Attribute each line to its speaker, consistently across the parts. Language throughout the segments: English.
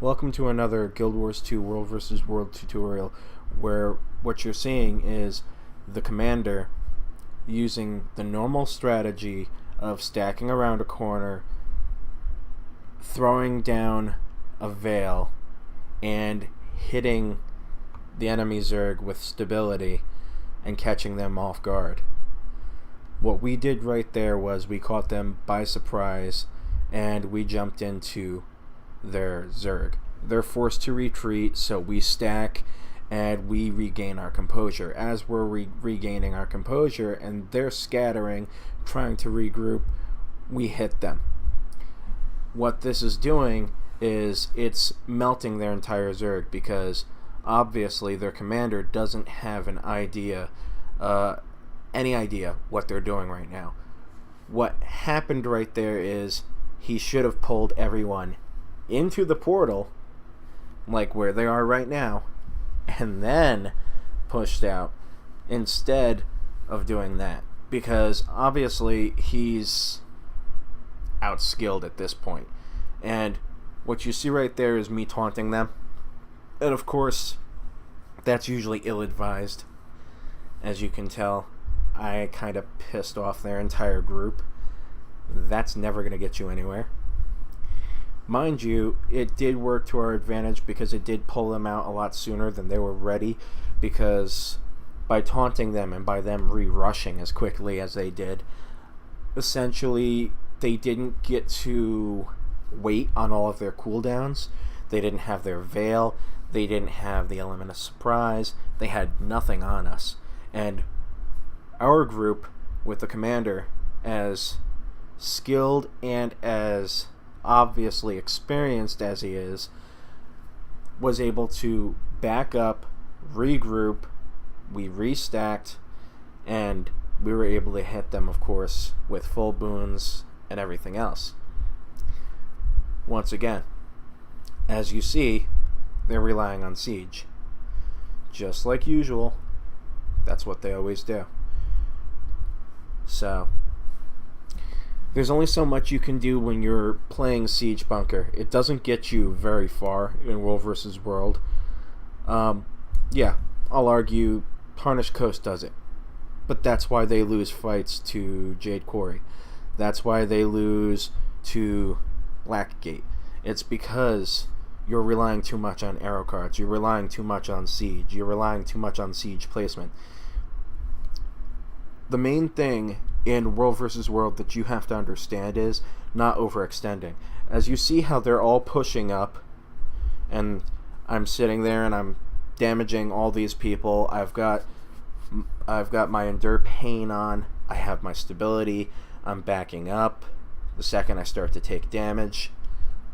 Speaker 1: Welcome to another Guild Wars 2 World vs. World tutorial, where what you're seeing is the commander using the normal strategy of stacking around a corner, throwing down a veil, and hitting the enemy Zerg with stability and catching them off guard. What we did right there was we caught them by surprise and we jumped into their Zerg. They're forced to retreat, so we stack and we regain our composure. As we're regaining our composure and they're scattering, trying to regroup, we hit them. What this is doing is it's melting their entire Zerg, because obviously their commander doesn't have an idea, any idea what they're doing right now. What happened right there is he should have pulled everyone into the portal, like where they are right now, and then pushed out, instead of doing that, because obviously he's outskilled at this point. And what you see right there is me taunting them, and of course that's usually ill-advised. As you can tell, I kind of pissed off their entire group. That's never going to get you anywhere. Mind you, it did work to our advantage because it did pull them out a lot sooner than they were ready, because by taunting them and by them re-rushing as quickly as they did, essentially they didn't get to wait on all of their cooldowns. They didn't have their veil, they didn't have the element of surprise, they had nothing on us. And our group, with the commander as skilled and as obviously experienced as he is, was able to back up, regroup, we restacked, and we were able to hit them, of course, with full boons and everything else. Once again, as you see, they're relying on siege. Just like usual, that's what they always do. So there's only so much you can do when you're playing Siege Bunker. It doesn't get you very far in World vs. World. Yeah, I'll argue Tarnished Coast does it. But that's why they lose fights to Jade Quarry. That's why they lose to Blackgate. It's because you're relying too much on arrow cards. You're relying too much on siege. You're relying too much on siege placement. The main thing in World vs. World that you have to understand is not overextending. As you see how they're all pushing up, and I'm sitting there and I'm damaging all these people. I've got my Endure Pain on. I have my stability. I'm backing up. The second I start to take damage,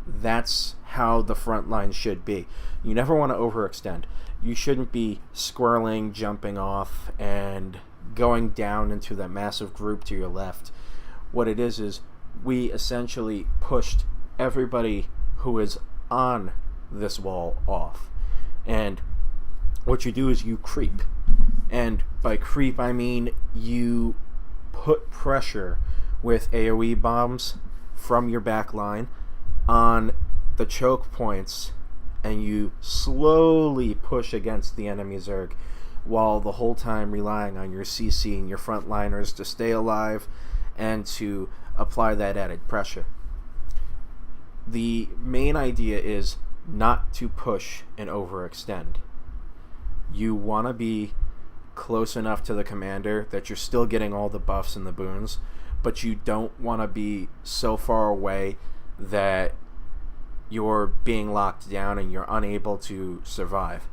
Speaker 1: that's how the front line should be. You never want to overextend. You shouldn't be squirreling, jumping off, and going down into that massive group to your left. What it is we essentially pushed everybody who is on this wall off. And what you do is you creep. And by creep, I mean you put pressure with AoE bombs from your back line on the choke points, and you slowly push against the enemy Zerg, while the whole time relying on your CC and your frontliners to stay alive and to apply that added pressure. The main idea is not to push and overextend. You want to be close enough to the commander that you're still getting all the buffs and the boons, but you don't want to be so far away that you're being locked down and you're unable to survive.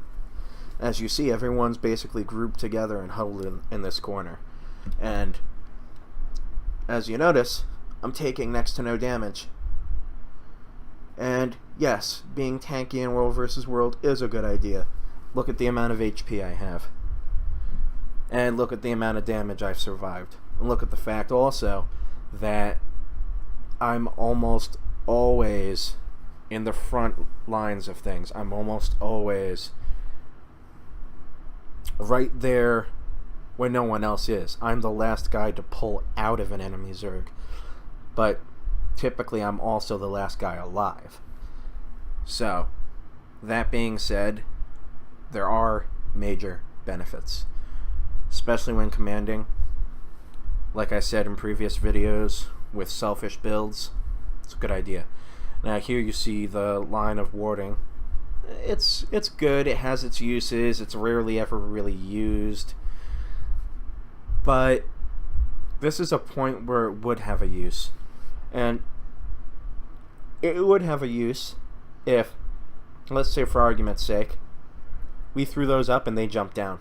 Speaker 1: As you see, everyone's basically grouped together and huddled in this corner. And as you notice, I'm taking next to no damage. And yes, being tanky in World vs. World is a good idea. Look at the amount of HP I have. And look at the amount of damage I've survived. And look at the fact also that I'm almost always in the front lines of things. I'm almost always right there when no one else is. I'm the last guy to pull out of an enemy Zerg, but typically I'm also the last guy alive. So That being said, there are major benefits, especially when commanding. Like I said in previous videos, with selfish builds, it's a good idea. Now here you see the line of warding. It's good, it has its uses, it's rarely ever really used. But this is a point where it would have a use. And it would have a use if, let's say for argument's sake, we threw those up and they jumped down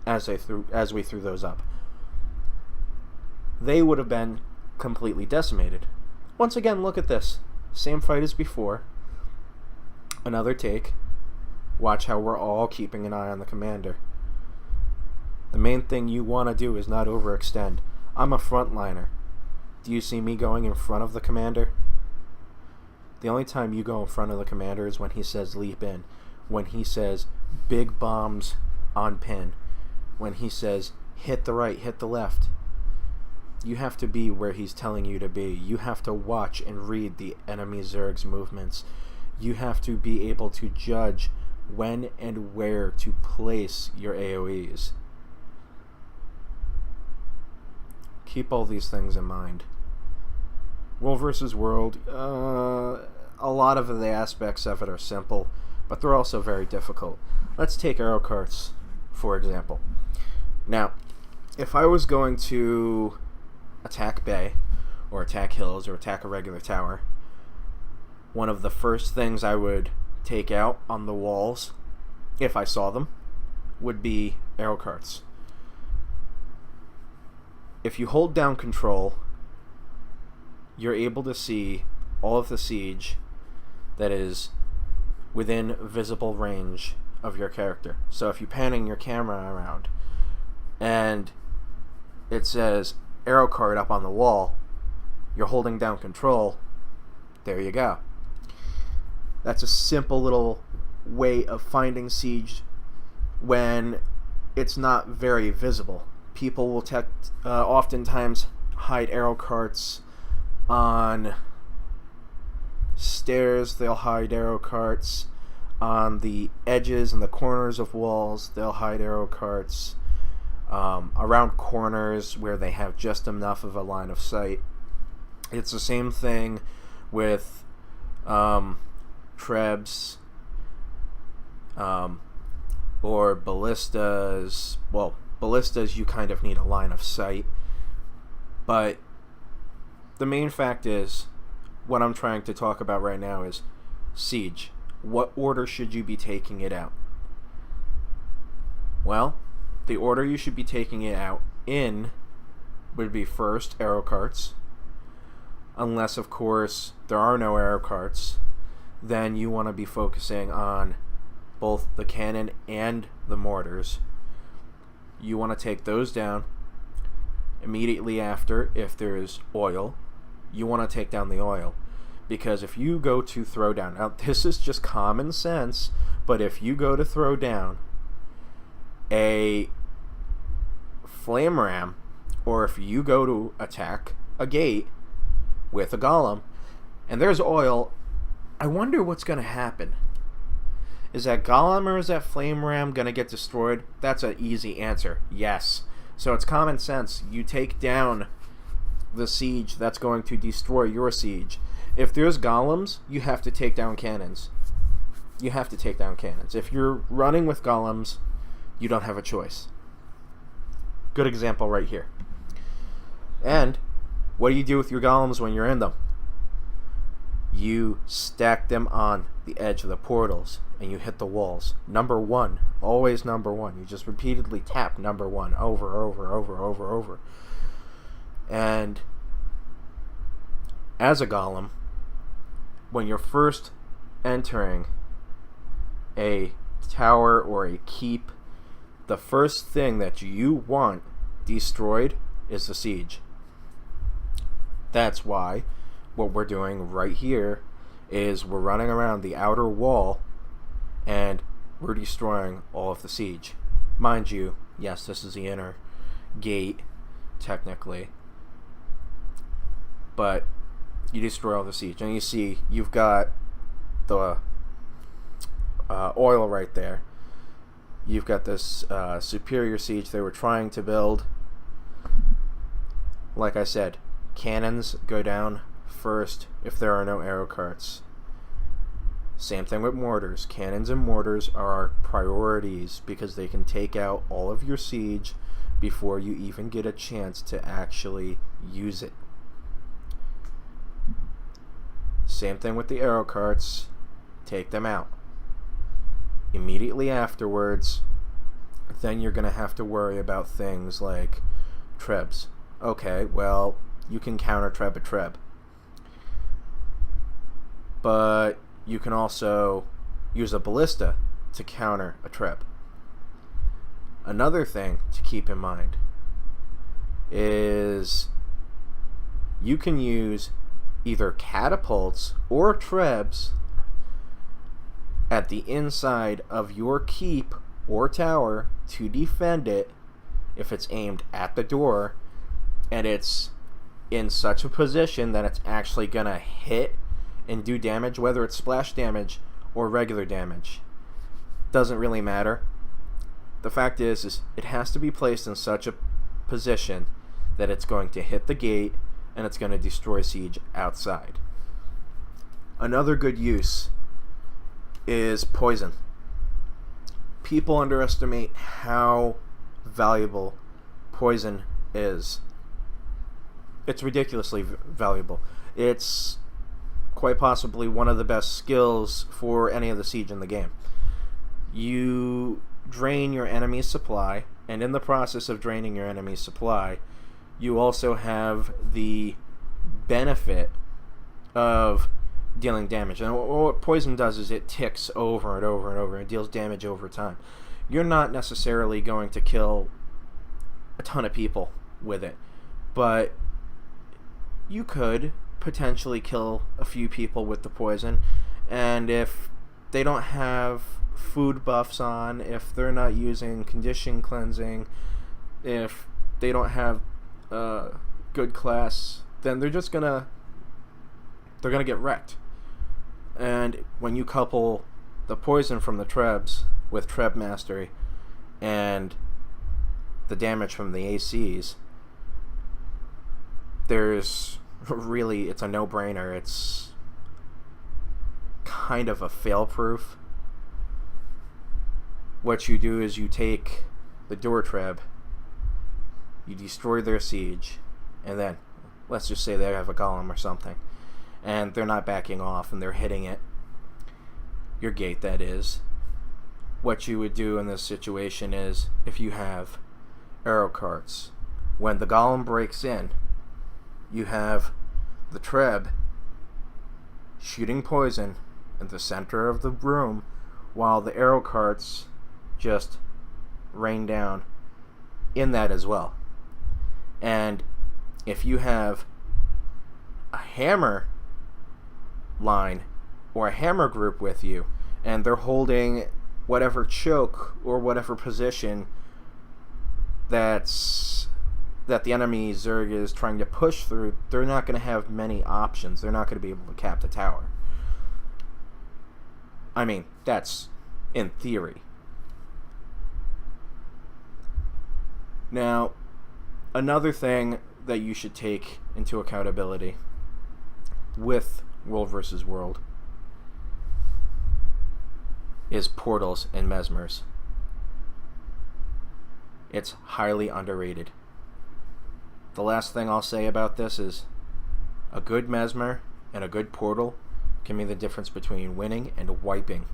Speaker 1: as we threw those up. They would have been completely decimated. Once again, look at this. Same fight as before. Another take. Watch how we're all keeping an eye on the commander. The main thing you want to do is not overextend. I'm a frontliner. Do you see me going in front of the commander? The only time you go in front of the commander is when he says leap in. When he says big bombs on pin. When he says hit the right, hit the left. You have to be where he's telling you to be. You have to watch and read the enemy Zerg's movements. You have to be able to judge when and where to place your AoEs. Keep all these things in mind. World versus World, a lot of the aspects of it are simple, but they're also very difficult. Let's take arrow carts, for example. Now, if I was going to attack Bay, or attack hills, or attack a regular tower, one of the first things I would take out on the walls, if I saw them, would be arrow carts. If you hold down control, you're able to see all of the siege that is within visible range of your character. So if you're panning your camera around and it says arrow cart up on the wall, you're holding down control, there you go. That's a simple little way of finding siege when it's not very visible. People will oftentimes hide arrow carts on stairs, they'll hide arrow carts on the edges and the corners of walls, they'll hide arrow carts around corners where they have just enough of a line of sight. It's the same thing with trebs or ballistas. Well, ballistas you kind of need a line of sight, but the main fact is, what I'm trying to talk about right now is siege. What order should you be taking it out? Well, the order you should be taking it out in would be first arrow carts, unless of course there are no arrow carts. Then you want to be focusing on both the cannon and the mortars. You want to take those down. Immediately after, if there's oil, you want to take down the oil. Because if you go to throw down, now this is just common sense, but if you go to throw down a flame ram, or if you go to attack a gate with a golem, and there's oil, I wonder what's going to happen. Is that golem or is that flame ram going to get destroyed? That's an easy answer. Yes. So it's common sense. You take down the siege that's going to destroy your siege. If there's golems, you have to take down cannons. You have to take down cannons. If you're running with golems, you don't have a choice. Good example right here. And what do you do with your golems when you're in them? You stack them on the edge of the portals and you hit the walls. Number one, always number one. You just repeatedly tap number one over. And as a golem, when you're first entering a tower or a keep, the first thing that you want destroyed is the siege. That's why what we're doing right here is we're running around the outer wall and we're destroying all of the siege. Mind you, yes, this is the inner gate, technically, but you destroy all the siege. And you see, you've got the oil right there. You've got this superior siege they were trying to build. Like I said, cannons go down first if there are no arrow carts. Same thing with mortars. Cannons and mortars are priorities because they can take out all of your siege before you even get a chance to actually use it. Same thing with the arrow carts. Take them out. Immediately afterwards, then you're going to have to worry about things like trebs. Okay, well, you can counter treb a treb. But you can also use a ballista to counter a treb. Another thing to keep in mind is you can use either catapults or trebs at the inside of your keep or tower to defend it if it's aimed at the door and it's in such a position that it's actually gonna hit and do damage, whether it's splash damage or regular damage. Doesn't really matter. The fact is it has to be placed in such a position that it's going to hit the gate and it's going to destroy siege outside. Another good use is poison. People underestimate how valuable poison is. It's ridiculously valuable. It's quite possibly one of the best skills for any of the siege in the game. You drain your enemy's supply, and in the process of draining your enemy's supply, you also have the benefit of dealing damage. And what poison does is it ticks over and over and over and deals damage over time. You're not necessarily going to kill a ton of people with it, but you could potentially kill a few people with the poison. And if they don't have food buffs on, if they're not using condition cleansing, if they don't have good class, then they're gonna get wrecked. And when you couple the poison from the trebs with treb mastery and the damage from the ACs, it's a no-brainer. It's kind of a fail-proof. What you do is you take the door treb, you destroy their siege, and then let's just say they have a golem or something, and they're not backing off and they're hitting it, your gate that is. What you would do in this situation is, if you have arrow carts, when the golem breaks in, you have the treb shooting poison in the center of the room while the arrow carts just rain down in that as well. And if you have a hammer line or a hammer group with you and they're holding whatever choke or whatever position that the enemy Zerg is trying to push through, they're not going to have many options. They're not going to be able to cap the tower. I mean, that's in theory. Now, another thing that you should take into accountability with World vs. World is portals and mesmers. It's highly underrated. The last thing I'll say about this is a good mesmer and a good portal can be the difference between winning and wiping